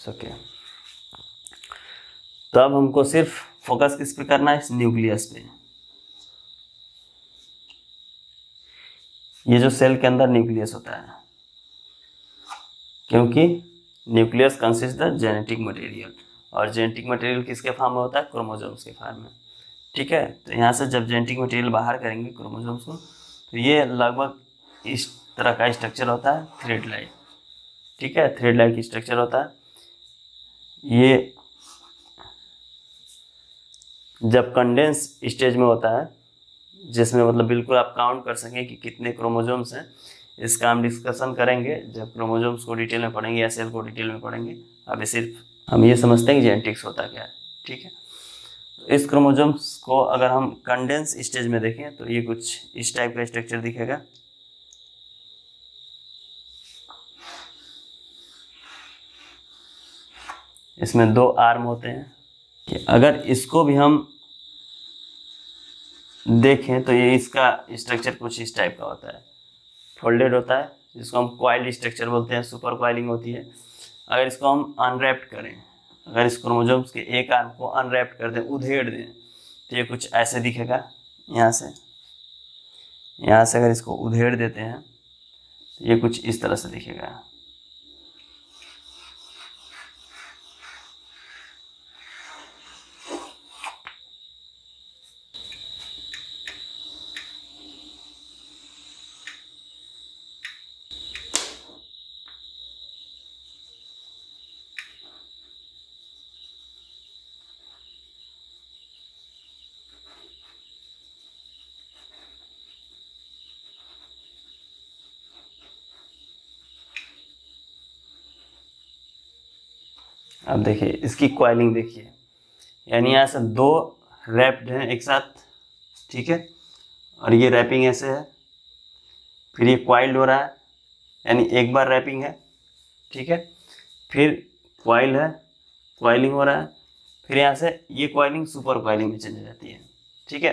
Okay, तो अब हमको सिर्फ फोकस किस पे करना है, इस न्यूक्लियस पे। ये जो सेल के अंदर न्यूक्लियस होता है, क्योंकि nucleus consist the genetic material, और जेनेटिक मटेरियल किसके फॉर्म में होता है, क्रोमोसोम्स के फॉर्म में। ठीक है, तो यहाँ से जब जेनेटिक मटेरियल बाहर करेंगे क्रोमोसोम्स को, तो ये लगभग इस तरह का स्ट्रक्चर होता है, थ्रेड लाइक। ठीक है, थ्रेड लाइक स्ट्रक्चर होता है। ये जब कंडेंस स्टेज में होता है, जिसमें मतलब बिल्कुल आप काउंट कर सकें कि कितने क्रोमोसोम्स हैं, इसका हम डिस्कशन करेंगे जब क्रोमोसोम्स को डिटेल में पढ़ेंगे या सेल को डिटेल में पढ़ेंगे। अभी सिर्फ हम ये समझते हैं कि जेनेटिक्स होता क्या है। ठीक है, तो इस क्रोमोसोम्स को अगर हम कंडेंस स्टेज में देखें तो ये कुछ इस टाइप का स्ट्रक्चर दिखेगा। इसमें 2 आर्म होते हैं। कि अगर इसको भी हम देखें तो ये इसका स्ट्रक्चर कुछ इस टाइप का होता है, फोल्डेड होता है, जिसको हम कॉइल्ड स्ट्रक्चर बोलते हैं, सुपर कॉइलिंग होती है। अगर इसको हम अनरैप्ड करें, अगर इस क्रोमोसोम्स के एक आर्म को अनरैप्ड कर दें, उधेड़ दें, तो ये कुछ ऐसे दिखेगा। यहाँ से अगर इसको उधेड़ देते हैं तो ये कुछ इस तरह से दिखेगा। अब देखिए इसकी कॉइलिंग देखिए, यानी यहाँ से 2 रैप्ड हैं एक साथ। ठीक है, और ये रैपिंग ऐसे है, फिर ये कॉइल्ड हो रहा है, यानी एक बार रैपिंग है। ठीक है, फिर कॉइल है, कॉइलिंग हो रहा है, फिर यहाँ से ये कॉइलिंग सुपर कॉइलिंग में चली जाती है। ठीक है,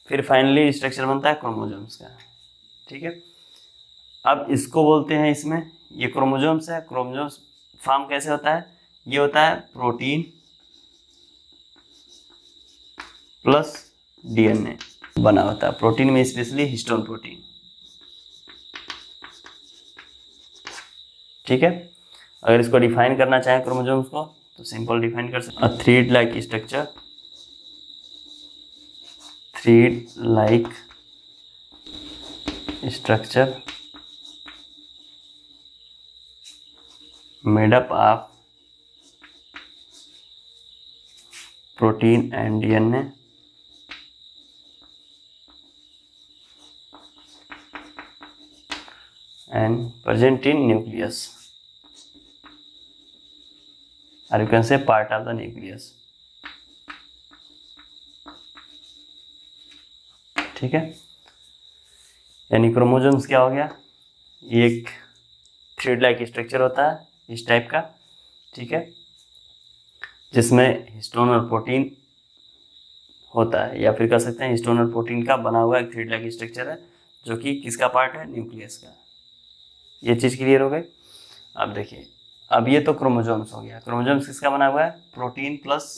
फिर फाइनली स्ट्रक्चर बनता है क्रोमोसोम्स का। ठीक है, अब इसको बोलते हैं, इसमें ये क्रोमोसोम्स है। क्रोमोसोम्स फॉर्म कैसे होता है, ये होता है प्रोटीन प्लस डीएनए बना होता है। प्रोटीन में स्पेशली हिस्टोन प्रोटीन। ठीक है, अगर इसको डिफाइन करना चाहें क्रोमोसोम्स को तो सिंपल डिफाइन कर सकते हैं, thread like structure, thread like structure made up of protein and DNA and present in nucleus, or you can say part of the nucleus. ठीक है, यानी क्रोमोसोम्स क्या हो गया, ये एक थ्रेड लाइक स्ट्रक्चर होता है इस टाइप का। ठीक है, जिसमें हिस्टोन और प्रोटीन होता है, या फिर कह सकते हैं हिस्टोन और प्रोटीन का बना हुआ एक थ्रेड लाइक स्ट्रक्चर है, जो कि किसका पार्ट है, न्यूक्लियस का। ये चीज़ क्लियर हो गई। अब देखिए, अब ये तो क्रोमोसोम्स हो गया। क्रोमोसोम्स किसका बना हुआ है, प्रोटीन प्लस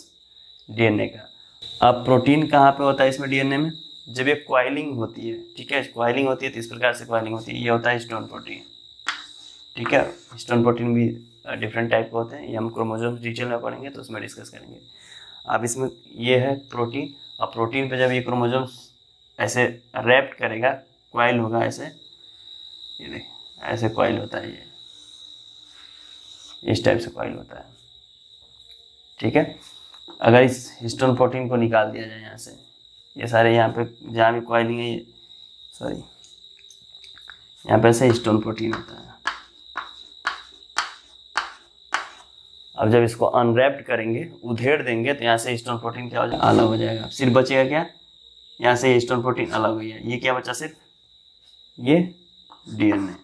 डीएनए का। अब प्रोटीन कहाँ पे होता है इसमें, डीएनए में, जब ये कॉइलिंग होती है। ठीक है, कॉइलिंग होती है तो इस प्रकार से कॉइलिंग होती है, ये होता है हिस्टोन प्रोटीन। ठीक है, हिस्टोन प्रोटीन भी डिफरेंट टाइप के होते हैं, ये हम क्रोमोसोम्स डिटेल में पढ़ेंगे तो उसमें डिस्कस करेंगे। अब इसमें ये है प्रोटीन, और प्रोटीन पे जब ये क्रोमोसोम्स ऐसे रैप्ट करेगा, कॉइल होगा ऐसे, ये देख ऐसे कॉइल होता है, ये इस टाइप से कॉइल होता है। ठीक है, अगर इस हिस्टोन प्रोटीन को निकाल दिया जाए यहाँ से, ये सारे यहाँ पे जहाँ भी कॉइलिंग है, सॉरी यहाँ पे ऐसे हिस्टोन प्रोटीन होता है। अब जब इसको अनरैप्ड करेंगे, उधेड़ देंगे, तो यहाँ से हिस्टोन प्रोटीन क्या हो जाएगा, अलग हो जाएगा। सिर्फ बचेगा क्या, यहाँ से हिस्टोन प्रोटीन अलग हो गया, ये क्या बचा, सिर्फ ये डीएनए।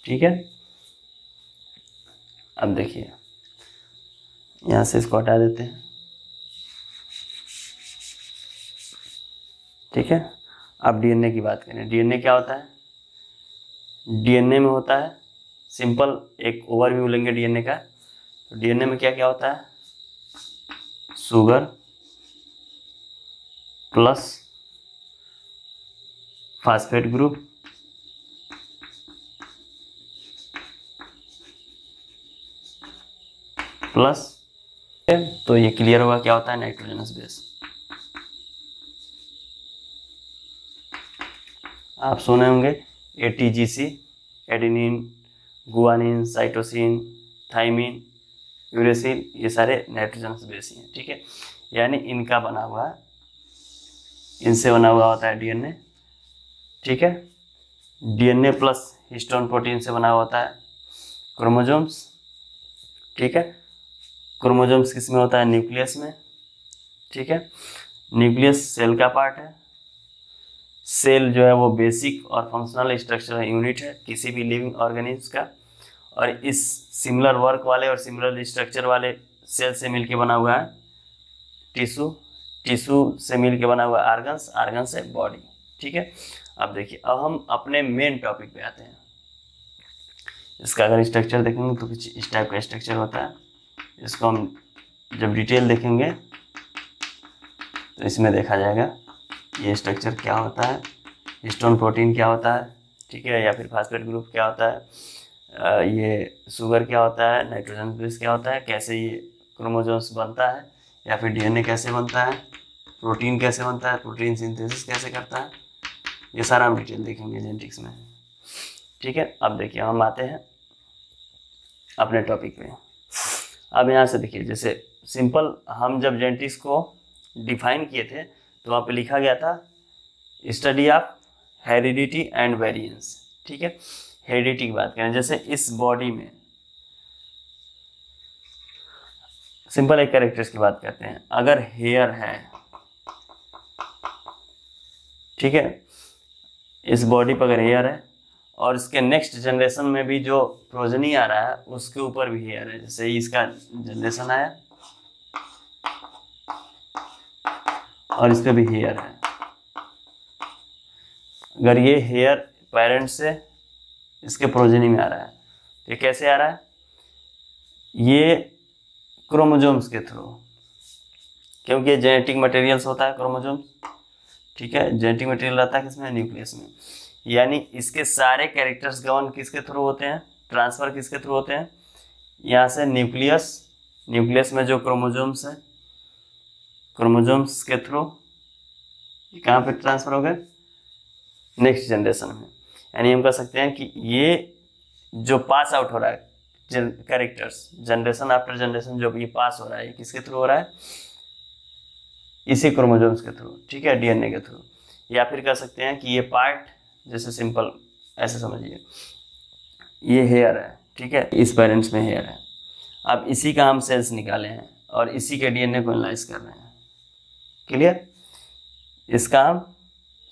ठीक है, अब देखिए यहाँ से इसको हटा देते हैं। ठीक है, अब डीएनए की बात करें। डीएनए क्या होता है, डीएनए में होता है सिंपल एक ओवरव्यू लेंगे डीएनए का। तो डीएनए में क्या क्या होता है, sugar plus phosphate group plus, तो ये क्लियर होगा क्या होता है नाइट्रोजनस बेस। आप सुने होंगे ATGC, adenine, guanine, cytosine, thymine, uracil, ये सारे नाइट्रोजनस बेस हैं, ठीक है। यानी इनका बना हुआ, इनसे बना हुआ होता है डीएनए, ठीक है। डीएनए प्लस हिस्टोन प्रोटीन से बना हुआ होता है क्रोमोसोम्स, ठीक है। क्रोमोसोम्स किस में होता है, न्यूक्लियस में, ठीक है। न्यूक्लियस सेल का पार्ट है। सेल जो है वो बेसिक और फंक्शनल स्ट्रक्चरल यूनिट है किसी भी लिविंग ऑर्गेनिज्म का, और इस सिमिलर वर्क वाले और सिमिलर स्ट्रक्चर वाले सेल से मिलके बना हुआ है टिश्यू, टिश्यू से मिलके बना हुआ ऑर्गन्स, ऑर्गन से बॉडी, ठीक है। अब देखिए, अब हम अपने मेन टॉपिक पे आते हैं। इसका अगर स्ट्रक्चर देखेंगे तो कुछ इस टाइप का स्ट्रक्चर होता है। इसको हम जब डिटेल देखेंगे तो इसमें देखा जाएगा ये स्ट्रक्चर क्या होता है, हिस्टोन प्रोटीन क्या होता है, ठीक है, या फिर फास्फेट ग्रुप क्या होता है, ये शुगर क्या होता है, नाइट्रोजन बेस क्या होता है, कैसे ये क्रोमोसोम्स बनता है, या फिर डीएनए कैसे बनता है, प्रोटीन कैसे बनता है, प्रोटीन सिंथेसिस कैसे करता है, ये सारा हम डिटेल देखेंगे जेनेटिक्स में, ठीक है। अब देखिए हम आते हैं अपने टॉपिक पे। अब यहाँ से देखिए, जैसे सिंपल हम जब जेनेटिक्स को डिफाइन किए थे तो वहाँ पे लिखा गया था study of heredity and variance, ठीक है। हेरिडिटी की बात करें, जैसे इस बॉडी में सिंपल एक कैरेक्टर्स की बात करते हैं। अगर हेयर है, ठीक है, इस बॉडी पर अगर हेयर है और इसके नेक्स्ट जनरेशन में भी जो प्रोजनी आ रहा है उसके ऊपर भी हेयर है, जैसे इसका जनरेशन आया और इस पे भी हेयर है। अगर ये हेयर पेरेंट से इसके प्रोजेनी में आ रहा है तो ये कैसे आ रहा है, ये क्रोमोसोम्स के थ्रू, क्योंकि ये जेनेटिक मटेरियल्स होता है क्रोमोसोम्स, ठीक है। जेनेटिक मटेरियल रहता है किसमें, न्यूक्लियस में। यानी इसके सारे कैरेक्टर्स गवर्न किसके थ्रू होते हैं, ट्रांसफर किसके थ्रू होते हैं, यहाँ से न्यूक्लियस, न्यूक्लियस में जो क्रोमोसोम्स है, क्रोमोसोम्स के थ्रू ये कहाँ पे ट्रांसफर हो गए, नेक्स्ट जनरेशन में। यानी हम कह सकते हैं कि ये जो पास आउट हो रहा है कैरेक्टर्स, जनरेशन आफ्टर जनरेशन जो ये पास हो रहा है, ये किसके थ्रू हो रहा है, इसी क्रोमोसोम्स के थ्रू, ठीक है, डीएनए के थ्रू। या फिर कह सकते हैं कि ये पार्ट, जैसे सिंपल ऐसे समझिए, ये हेयर है, ठीक है, इस पेरेंट्स में हेयर है। अब इसी का हम सेल्स निकाले हैं और इसी के डीएनए को एनालाइज कर रहे हैं, क्लियर। इसका हम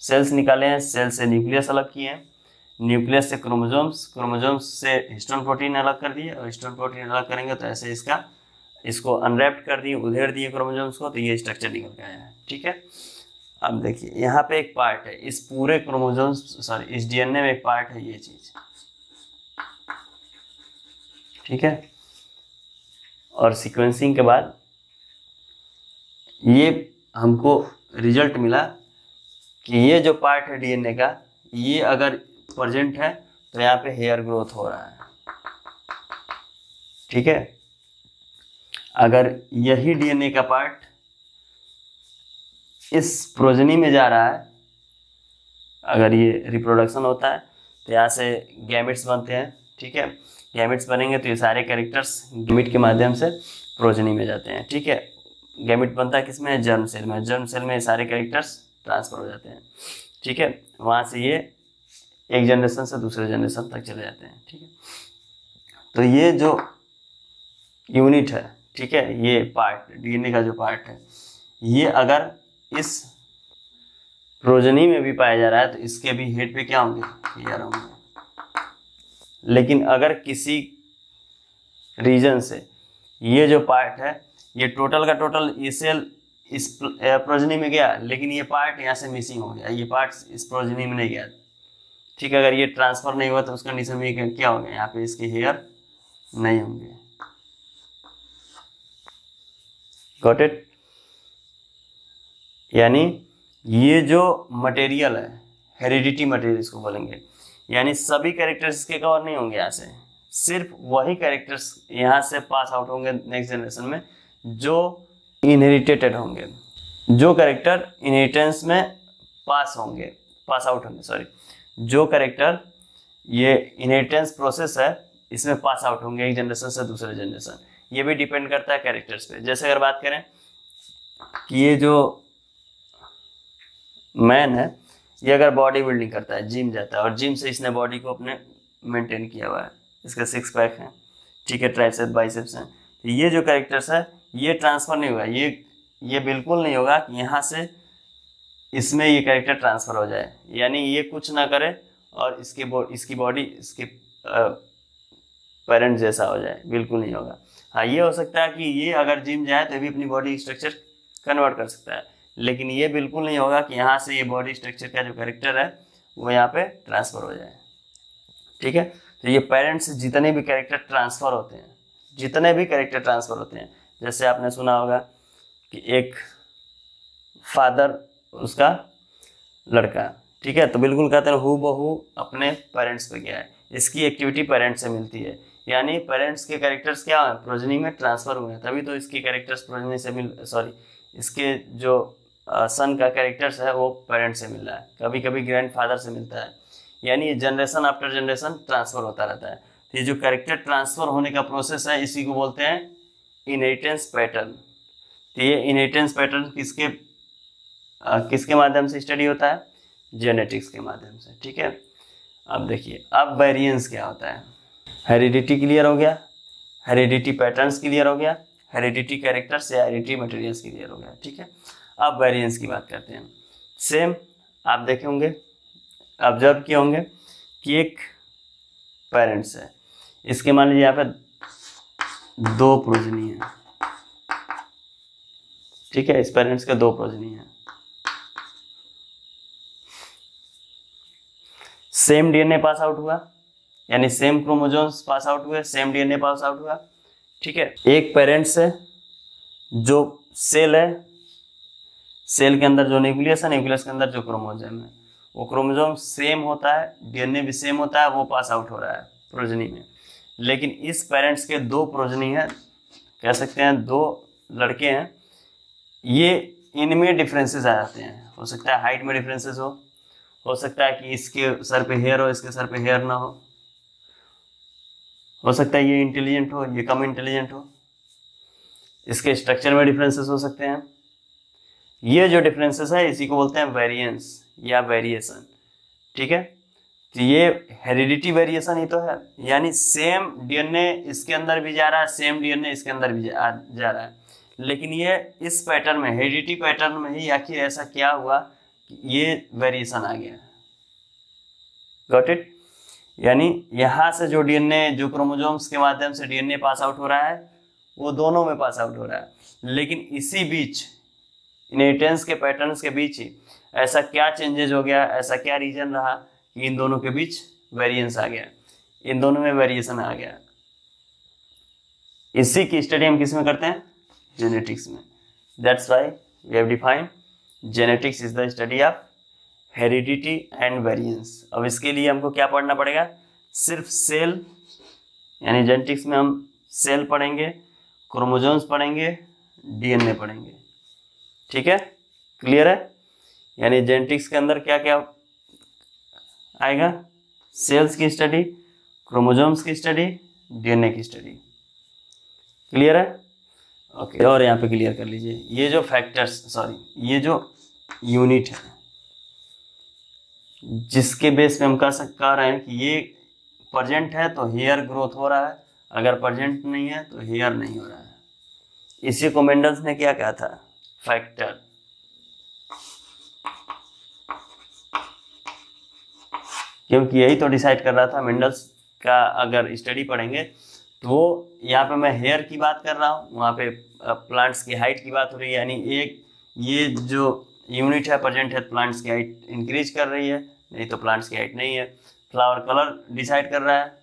सेल्स निकाले हैं, सेल से न्यूक्लियस अलग किए हैं, न्यूक्लियस से क्रोमोसोम्स, क्रोमोसोम्स से हिस्टोन प्रोटीन अलग कर दिए, और हिस्टोन प्रोटीन अलग करेंगे तो ऐसे इसको अनरैप्ड कर दिए, उधेड़ दिए क्रोमोसोम्स को, तो ये स्ट्रक्चर निकल के आया है, ठीक है। अब देखिए यहाँ पे एक पार्ट है, इस पूरे क्रोमोसोम्स, सॉरी, इस डीएनए में एक पार्ट है ये चीज, ठीक है। और सीक्वेंसिंग के बाद ये हमको रिजल्ट मिला कि ये जो पार्ट है डीएनए का, ये अगर प्रेजेंट है तो यहाँ पे हेयर ग्रोथ हो रहा है, ठीक है। अगर यही डीएनए का पार्ट इस प्रोजेनी में जा रहा है, अगर ये रिप्रोडक्शन होता है तो यहाँ से गैमेट्स बनते हैं, ठीक है। गैमेट्स बनेंगे तो ये सारे कैरेक्टर्स गैमेट के माध्यम से प्रोजेनी में जाते हैं, ठीक है। गैमेट बनता है किसमें, जर्म सेल में। जर्म सेल में सारे कैरेक्टर्स ट्रांसफर हो जाते हैं, ठीक है। वहाँ से ये एक जनरेशन से दूसरे जनरेशन तक चले जाते हैं, ठीक है। तो ये जो यूनिट है, ठीक है, ये पार्ट डीएनए का जो पार्ट है, ये अगर इस प्रोजेनी में भी पाया जा रहा है तो इसके भी हेड पे क्या होंगे, हेयर होंगे। लेकिन अगर किसी रीजन से ये जो पार्ट है, ये टोटल का टोटल ये सेल इस प्रोजेनी में गया, लेकिन ये पार्ट यहाँ से मिसिंग हो गया, ये पार्ट इस प्रोजेनी में नहीं गया, ठीक है। अगर ये ट्रांसफर नहीं हुआ तो उस कंडीशन में क्या होगा, यहाँ पे इसके हेयर नहीं होंगे। Got it. यानी ये जो मटेरियल है, हेरिडिटी मटेरियल इसको बोलेंगे, यानी सभी कैरेक्टर्स के कवर नहीं होंगे यहाँ से, सिर्फ वही कैरेक्टर्स यहाँ से पास आउट होंगे नेक्स्ट जनरेशन में जो इनहेरिटेड होंगे, जो कैरेक्टर इनहेरिटेंस में पास आउट होंगे, सॉरी, जो कैरेक्टर ये इनहेरिटेंस प्रोसेस है इसमें पास आउट होंगे एक जनरेशन से दूसरे जनरेशन। ये भी डिपेंड करता है कैरेक्टर्स पे। जैसे अगर बात करें कि ये जो मैन है, ये अगर बॉडी बिल्डिंग करता है, जिम जाता है और जिम से इसने बॉडी को अपने मेंटेन किया हुआ है, इसका 6 पैक है, ठीक है, ट्राइसेप्स बाइसेप्स हैं, तो ये जो कैरेक्टर्स है ये ट्रांसफर नहीं हुआ, ये बिल्कुल नहीं होगा कि यहाँ से इसमें ये कैरेक्टर ट्रांसफर हो जाए, यानी ये कुछ ना करे और इसकी बॉडी इसके पेरेंट जैसा हो जाए, बिल्कुल नहीं होगा। हाँ, ये हो सकता है कि ये अगर जिम जाए तो भी अपनी बॉडी स्ट्रक्चर कन्वर्ट कर सकता है, लेकिन ये बिल्कुल नहीं होगा कि यहाँ से ये बॉडी स्ट्रक्चर का जो कैरेक्टर है वो यहाँ पे ट्रांसफ़र हो जाए, ठीक है। तो ये पेरेंट्स से जितने भी कैरेक्टर ट्रांसफ़र होते हैं, जैसे आपने सुना होगा कि एक फादर उसका लड़का, ठीक है, तो बिल्कुल कहते हैं हूबहू अपने पेरेंट्स पे गया है, इसकी एक्टिविटी पेरेंट्स से मिलती है, यानी पेरेंट्स के कैरेक्टर्स क्या है, प्रोजनी में ट्रांसफ़र हुए हैं, तभी तो इसके कैरेक्टर्स प्रोजनी से इसके जो सन का कैरेक्टर्स है वो पेरेंट्स से मिल रहा है, कभी कभी ग्रैंडफादर से मिलता है, यानी जनरेशन आफ्टर जनरेशन ट्रांसफ़र होता रहता है। तो ये जो कैरेक्टर ट्रांसफ़र होने का प्रोसेस है इसी को बोलते हैं इनहेरिटेंस पैटर्न। तो ये इनहेरिटेंस पैटर्न किसके माध्यम से स्टडी होता है, जेनेटिक्स के माध्यम से, ठीक है। अब देखिए, अब वेरिएंस क्या होता है। हेरिडिटी क्लियर हो गया, हेरिडिटी पैटर्न्स क्लियर हो गया, हेरिडिटी कैरेक्टर्स या हेरिडिटी मटेरियल्स क्लियर हो गया, ठीक है। अब वेरिएंस की बात करते हैं। सेम आप देखे होंगे, ऑब्जर्व किए होंगे कि एक पेरेंट्स है, इसके मान लीजिए यहाँ पे 2 प्रोजनी है, ठीक है, इस पेरेंट्स के 2 प्रोजनी है, सेम डीएनए पास आउट हुआ, यानी सेम क्रोमोसोम्स पास आउट हुए, सेम डीएनए पास आउट हुआ, ठीक है। एक पेरेंट्स है, जो सेल है, सेल के अंदर जो न्यूक्लियस है, न्यूक्लियस के अंदर जो क्रोमोसोम है, वो क्रोमोसोम सेम होता है, डीएनए भी सेम होता है, वो पास आउट हो रहा है प्रोजनी में। लेकिन इस पेरेंट्स के 2 प्रोजनी हैं, कह सकते हैं 2 लड़के हैं, ये इनमें डिफरेंसेस आ जाते हैं। हो सकता है हाइट में डिफरेंसेस हो सकता है कि इसके सर पे हेयर हो, इसके सर पे हेयर ना हो सकता है ये इंटेलिजेंट हो, ये कम इंटेलिजेंट हो, इसके स्ट्रक्चर में डिफरेंसेस हो सकते हैं। ये जो डिफरेंसेस है इसी को बोलते हैं वेरिएंस या वेरिएशन, ठीक है। तो ये हेरिडिटी वेरिएशन ही तो है, यानी सेम डीएनए इसके अंदर भी जा रहा है, सेम डीएनए इसके अंदर भी जा रहा है, लेकिन ये इस पैटर्न में, हेरिडिटी पैटर्न में ही आखिर ऐसा क्या हुआ कि ये वेरिएशन आ गया। Got it. यानी यहाँ से जो डीएनए, जो क्रोमोसोम्स के माध्यम से डीएनए पास आउट हो रहा है वो दोनों में पास आउट हो रहा है, लेकिन इसी बीच इनहेरिटेंस के पैटर्न्स के बीच ही ऐसा क्या चेंजेस हो गया, ऐसा क्या रीजन रहा कि इन दोनों के बीच वेरिएंस आ गया, इन दोनों में वेरिएशन आ गया। इसी की स्टडी हम किस में करते हैं, जेनेटिक्स में। That's why we have defined genetics is the study of heredity and variance. अब इसके लिए हमको क्या पढ़ना पड़ेगा, सिर्फ सेल, यानी जेनेटिक्स में हम सेल पढ़ेंगे, क्रोमोसोम्स पढ़ेंगे, डीएनए पढ़ेंगे, ठीक है, क्लियर है। यानी जेनेटिक्स के अंदर क्या क्या आएगा, सेल्स की स्टडी, क्रोमोसोम्स की स्टडी, डीएनए की स्टडी, क्लियर है। ओके, और यहाँ पे क्लियर कर लीजिए, ये जो फैक्टर्स, सॉरी, ये जो यूनिट है जिसके बेस पे हम कह रहे हैं कि ये प्रेजेंट है तो हेयर ग्रोथ हो रहा है, अगर प्रेजेंट नहीं है तो हेयर नहीं हो रहा है। इसी को मेंडल्स ने क्या कहा था, फैक्टर। क्योंकि यही तो डिसाइड कर रहा था मेंडल्स का, अगर स्टडी पढ़ेंगे तो वो, यहाँ पे मैं हेयर की बात कर रहा हूँ, वहाँ पे प्लांट्स की हाइट की बात हो रही है, यानी एक ये जो यूनिट है प्रेजेंट है, प्लांट्स की हाइट इंक्रीज कर रही है, नहीं तो प्लांट्स की हाइट नहीं है। फ्लावर कलर डिसाइड कर रहा है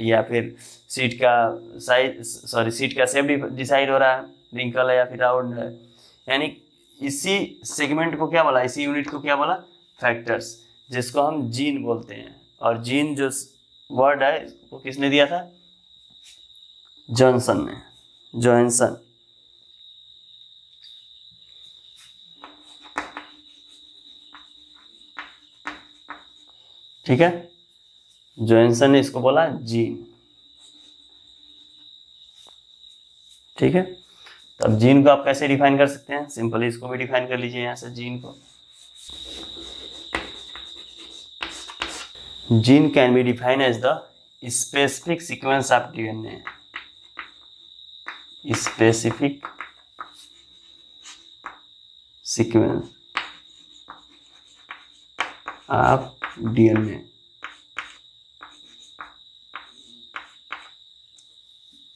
या फिर सीड का साइज, सॉरी सीड का शेप डिसाइड हो रहा है, रिंकल है या फिर राउंड है। यानी इसी सेगमेंट को क्या बोला, इसी यूनिट को क्या बोला, फैक्टर्स, जिसको हम जीन बोलते हैं। और जीन जो वर्ड है वो किसने दिया था, जॉनसन ने, जॉनसन। ठीक है, जॉनसन ने इसको बोला जीन। ठीक है, तो अब जीन को आप कैसे डिफाइन कर सकते हैं, सिंपली इसको भी डिफाइन कर लीजिए यहां से जीन को। Gene can be define as the specific sequence of DNA, specific sequence of DNA.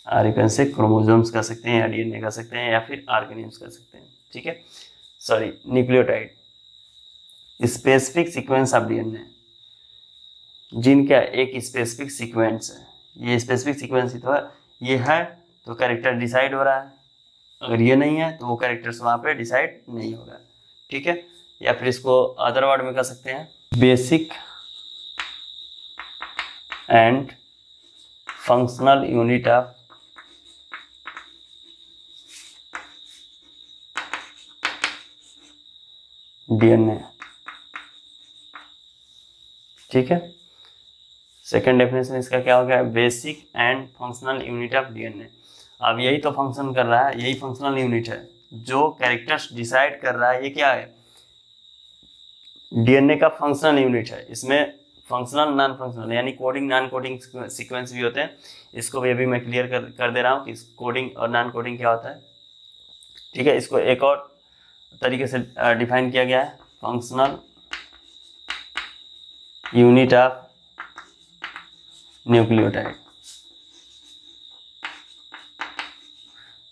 आर से क्रोमोसोम्स कह सकते हैं या डीएनए कह सकते हैं या फिर ऑर्गेनिम्स कह सकते हैं। ठीक है, sorry nucleotide, specific sequence of DNA. Gene क्या, एक स्पेसिफिक सीक्वेंस है, ये स्पेसिफिक सीक्वेंस ही तो है, ये है तो कैरेक्टर डिसाइड हो रहा है, अगर ये नहीं है तो वो कैरेक्टर्स वहाँ पे डिसाइड नहीं होगा। ठीक है, या फिर इसको अदर वर्ड में कह सकते हैं basic and functional unit of DNA. ठीक है, सेकेंड डेफिनेशन इसका क्या हो गया, basic and functional unit of DNA. अब यही तो फंक्शन कर रहा है, यही फंक्शनल यूनिट है, जो कैरेक्टर्स डिसाइड कर रहा है ये क्या है, डीएनए का फंक्शनल यूनिट है। इसमें फंक्शनल नॉन फंक्शनल यानी कोडिंग नॉन कोडिंग सीक्वेंस भी होते हैं, इसको भी अभी मैं क्लियर कर दे रहा हूँ कि कोडिंग और नॉन कोडिंग क्या होता है। ठीक है, इसको एक और तरीके से डिफाइन किया गया है, functional unit of nucleotide.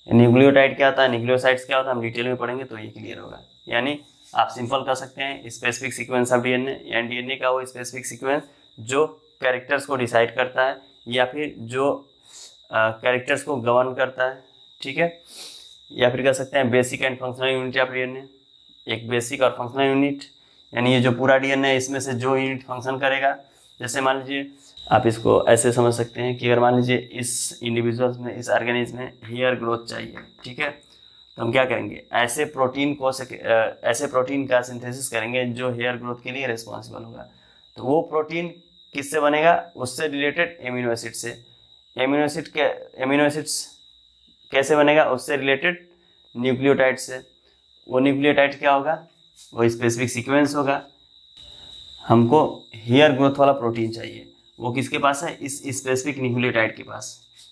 Nucleotide क्या होता है, न्यूक्लियोसाइड्स क्या होता है, हम डिटेल में पढ़ेंगे तो ये क्लियर होगा। यानी आप सिंपल कर सकते हैं स्पेसिफिक सीक्वेंस ऑफ डीएनए, यानी डीएनए का वो स्पेसिफिक सीक्वेंस जो कैरेक्टर्स को डिसाइड करता है या फिर जो कैरेक्टर्स को गवर्न करता है। ठीक है, या फिर कह सकते हैं basic and functional unit of DNA, एक बेसिक और फंक्शनल यूनिट, यानी ये जो पूरा डीएनए है इसमें से जो यूनिट फंक्शन करेगा। जैसे मान लीजिए आप इसको ऐसे समझ सकते हैं कि अगर मान लीजिए इस इंडिविजुअल्स में, इस ऑर्गेनिज्म में हेयर ग्रोथ चाहिए, ठीक है, तो हम क्या करेंगे, ऐसे प्रोटीन का सिंथेसिस करेंगे जो हेयर ग्रोथ के लिए रिस्पॉन्सिबल होगा। तो वो प्रोटीन किससे बनेगा, उससे रिलेटेड एमिनो एसिड से। एमिनो एसिड्स कैसे बनेगा, उससे रिलेटेड न्यूक्लियोटाइड से। वो न्यूक्लियोटाइड क्या होगा, वो स्पेसिफिक सीक्वेंस होगा। हमको हेयर ग्रोथ वाला प्रोटीन चाहिए, वो किसके पास है, इस स्पेसिफिक न्यूक्लियोटाइड के पास।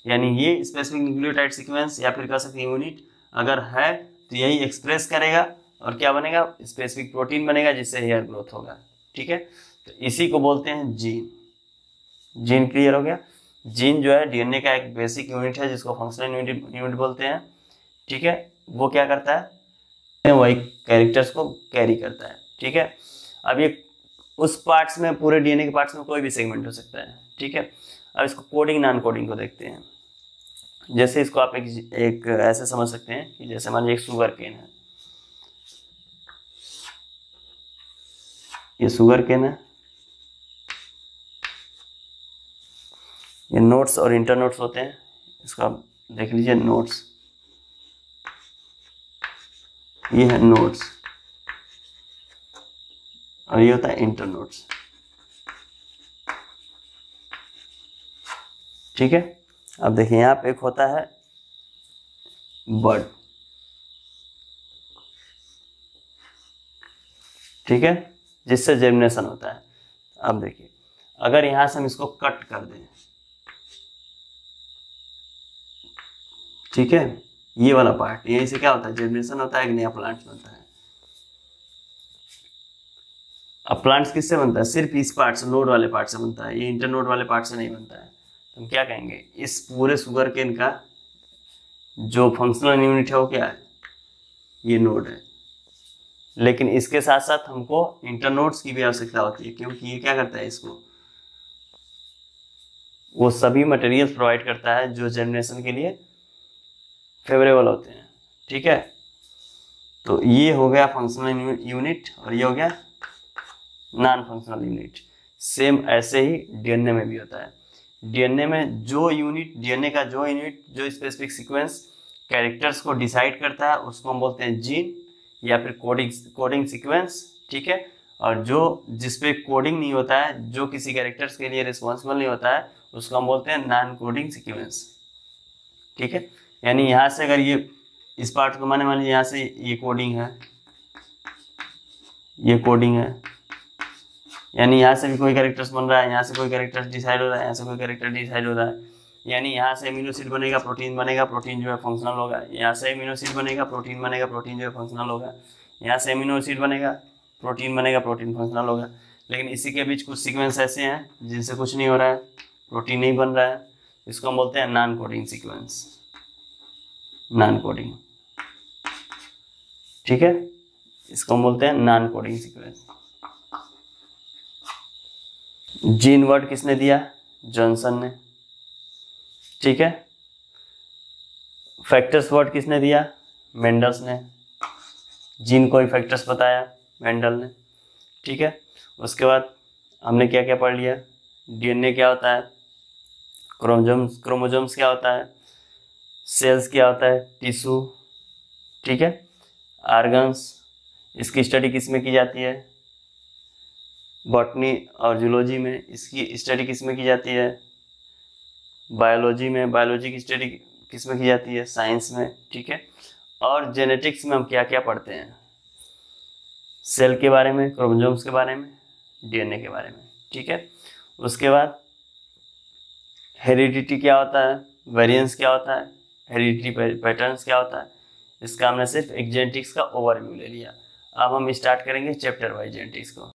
यानी ये स्पेसिफिक न्यूक्लियोटाइड सीक्वेंस या फिर कह सकते हैं यूनिट अगर है तो यही एक्सप्रेस करेगा और क्या बनेगा, स्पेसिफिक प्रोटीन बनेगा जिससे हेयर ग्रोथ होगा। ठीक है, तो इसी को बोलते हैं जीन। जीन क्लियर हो गया। जीन जो है डीएनए का एक बेसिक यूनिट है जिसको फंक्शनल यूनिट बोलते हैं। ठीक है, वो क्या करता है, वही कैरेक्टर्स को कैरी करता है। ठीक है, अब ये उस पार्ट्स में, पूरे डीएनए के पार्ट्स में कोई भी सेगमेंट हो सकता है। ठीक है, अब इसको कोडिंग नॉन कोडिंग को देखते हैं। जैसे इसको आप एक ऐसे समझ सकते हैं कि जैसे मान लीजिए एक शुगर केन है, ये शुगर केन है, ये नोट्स और इंटर नोट्स होते हैं, इसको आप देख लीजिए, नोट्स, ये है नोट्स और ये होता है इंटर नोट्स। ठीक है, अब देखिए यहाँ पे एक होता है बड। ठीक है, जिससे जर्मिनेशन होता है। अब देखिए अगर यहां से हम इसको कट कर दें, ठीक है, ये वाला पार्ट, यहीं से क्या होता है, जर्मिनेशन होता है, एक नया प्लांट बनता है। अब प्लांट्स किससे बनता है, सिर्फ इस पार्ट से, नोड वाले पार्ट से बनता है, ये इंटर नोड वाले पार्ट से नहीं बनता है। तो हम क्या कहेंगे, इस पूरे शुगर केन का जो फंक्शनल यूनिट है वो क्या है, ये नोड है। लेकिन इसके साथ साथ हमको इंटरनोड्स की भी आवश्यकता होती है, क्योंकि ये क्या करता है, इसको वो सभी मटेरियल्स प्रोवाइड करता है जो जर्मिनेशन के लिए फेवरेबल होते हैं। ठीक है, तो ये हो गया फंक्शनल यूनिट और ये हो गया नॉन फंक्शनल यूनिट। सेम ऐसे ही डीएनए में भी होता है। डीएनए में जो यूनिट, डीएनए का जो यूनिट जो स्पेसिफिक सीक्वेंस कैरेक्टर्स को डिसाइड करता है उसको हम बोलते हैं जीन या फिर कोडिंग सीक्वेंस। ठीक है, और जो जिसपे कोडिंग नहीं होता है, जो किसी कैरेक्टर्स के लिए रिस्पॉन्सिबल नहीं होता है, उसको हम बोलते हैं नॉन कोडिंग सीक्वेंस। ठीक है, यानी यहाँ से अगर ये इस पार्ट को माने लीजिए यहाँ से ये कोडिंग है, ये कोडिंग है, यानी यहाँ से भी कोई कैरेक्टर्स बन रहा है, यहाँ से कोई कैरेक्टर्स डिसाइड हो रहा है, यहाँ से कोई कैरेक्टर डिसाइड हो रहा है, यानी यहाँ से एमिनो एसिड बनेगा, प्रोटीन बनेगा, प्रोटीन जो है फंक्शनल होगा, यहाँ से एमिनो एसिड बनेगा, प्रोटीन बनेगा, प्रोटीन जो है फंक्शनल होगा, यहाँ से एमिनो एसिड बनेगा, प्रोटीन बनेगा, प्रोटीन फंक्शनल होगा। लेकिन इसी के बीच कुछ सीक्वेंस ऐसे हैं जिनसे कुछ नहीं हो रहा है, प्रोटीन नहीं बन रहा है, इसको हम बोलते हैं non coding sequence, non coding. ठीक है, इसको हम बोलते हैं non coding sequence. Gene word किसने दिया, जॉनसन ने। ठीक है, फैक्टर्स वर्ड किसने दिया, मेंडल्स ने। जीन को फैक्टर्स बताया मेंडल ने। ठीक है, उसके बाद हमने क्या क्या पढ़ लिया, डीएनए क्या होता है, क्रोमोजोम्स क्या होता है, सेल्स क्या होता है, टिश्यू। ठीक है, ऑर्गन्स, इसकी स्टडी किस में की जाती है, बॉटनी और जूलॉजी में। इसकी स्टडी किस में की जाती है, बायोलॉजी में। बायोलॉजी की स्टडी किस में की जाती है, साइंस में। ठीक है, और जेनेटिक्स में हम क्या क्या पढ़ते हैं, सेल के बारे में, क्रोमोसोम्स के बारे में, डीएनए के बारे में। ठीक है, उसके बाद हेरिडिटी क्या होता है, वेरिएंस क्या होता है, हेरिडिटी पैटर्न्स क्या होता है, इसका हमने सिर्फ एक जेनेटिक्स का ओवरव्यू ले लिया। अब हम स्टार्ट करेंगे चैप्टर वाइज जेनेटिक्स को।